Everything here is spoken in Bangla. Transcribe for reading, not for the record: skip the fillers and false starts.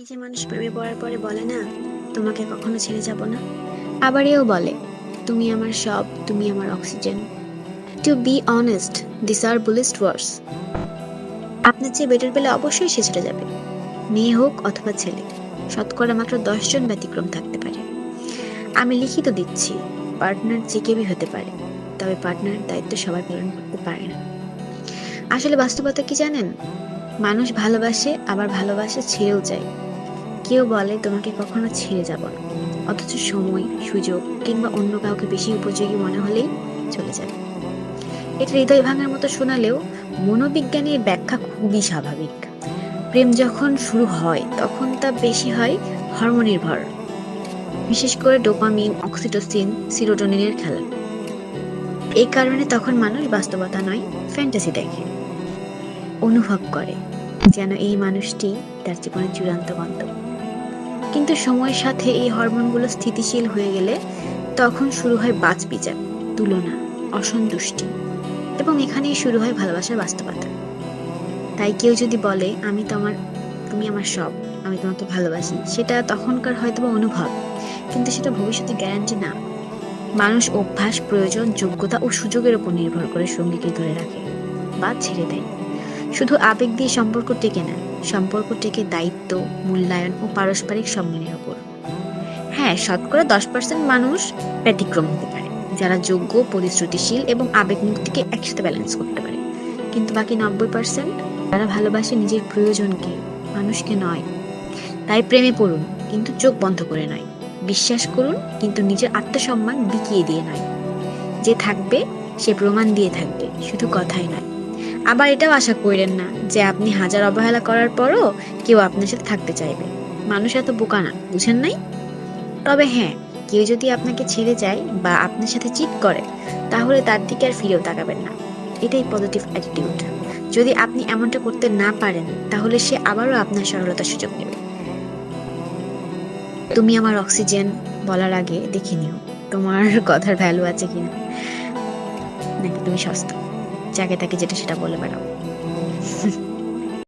যে মানুষ প্রেমে পড়ার পরে বলে না, তোমাকে কখনো ছেড়ে যাব না, আবার এও বলে, তুমি আমার সব, তুমি আমার oxygen. To be honest, this are boldest words. আপনার চেয়ে বেটার পেলে অবশ্যই সে ছেড়ে যাবে, মেয়ে হোক অথবা ছেলে। শতকরা মাত্র 10 জন ব্যতিক্রম থাকতে পারে। আমি লিখিত দিচ্ছি, পার্টনার যে কেউই হতে পারে, তবে পার্টনারের দায়িত্ব সবাই পালন করতে পারে না। আসলে বাস্তবতা কি জানেন, মানুষ ভালোবাসে, আবার ভালোবাসে ছেড়েও যায়। কেউ বলে তোমাকে কখনো ছেড়ে যাব না, অথচ সময়, সুযোগ কিংবা অন্য কাউকে বেশি উপযোগী মনে হলেই চলে যাবে। এটা হৃদয় ভাঙার মতো শোনালেও মনোবিজ্ঞানের ব্যাখ্যা খুবই স্বাভাবিক। প্রেম যখন শুরু হয় তখন তা বেশি হয় হরমোনির্ভর, বিশেষ করে ডোপামিন, অক্সিটোসিন, সিরোটোনিনের খেলা। এই কারণে তখন মানুষ বাস্তবতা নয়, ফ্যান্টাসি দেখে, অনুভব করে যেন এই মানুষটি তার জীবনের চূড়ান্ত গন্তব্য। কিন্তু সময়ের সাথে এই হরমোনগুলো স্থিতিশীল হয়ে গেলে তখন শুরু হয় বাছবিচার, তুলনা, অসন্তুষ্টি, এবং এখানেই শুরু হয় ভালোবাসার বাস্তবতা। তাই কেউ যদি বলে তুমি আমার সব, আমি তোমাকে ভালোবাসি, সেটা তখনকার হয়তোবা অনুভব, কিন্তু সেটা ভবিষ্যতে গ্যারান্টি না। মানুষ অভ্যাস, প্রয়োজন, যোগ্যতা ও সুযোগের উপর নির্ভর করে সঙ্গীকে ধরে রাখে বা ছেড়ে দেয়। শুধু আবেগ দিয়ে সম্পর্ক টেকে না, সম্পর্ক টেকে দায়িত্ব, মূল্যায়ন ও পারস্পরিক সম্মানের উপর। হ্যাঁ, শতকরা 10% মানুষ ব্যতিক্রম হতে পারে, যারা যোগ্য, প্রতিশ্রুতিশীল এবং আবেগ মুক্তিকে একসাথে ব্যালেন্স করতে পারে। কিন্তু বাকি 90% যারা ভালোবাসে নিজের প্রয়োজনকে, মানুষকে নয়। তাই প্রেমে পড়ুন, কিন্তু চোখ বন্ধ করে নয়। বিশ্বাস করুন, কিন্তু নিজের আত্মসম্মান বিকিয়ে দিয়ে নয়। যে থাকবে সে প্রমাণ দিয়ে থাকবে, শুধু কথাই নয়। আবার এটাও আশা করেন না যে আপনি হাজার অবহেলা করার পরও কেউ আপনার সাথে থাকতে চাইবে। মানুষ এত বোকা না, বুঝেন নাই? তবে হ্যাঁ, কেউ যদি আপনাকে ছেড়ে যায় বা আপনার সাথে চিট করে, তাহলে তার দিকে আর ফিরেও তাকাবেন না। এটাই পজিটিভ অ্যাটিটিউড। যদি আপনি এমনটা করতে না পারেন, তাহলে সে আবারও আপনার সরলতার সুযোগ নেবে। তুমি আমার অক্সিজেন বলার আগে দেখে নিও তোমার কথার ভ্যালু আছে কিনা, নাকি তুমি সস্তা, যাকে তাকে যেটা সেটা বলে বেড়াও।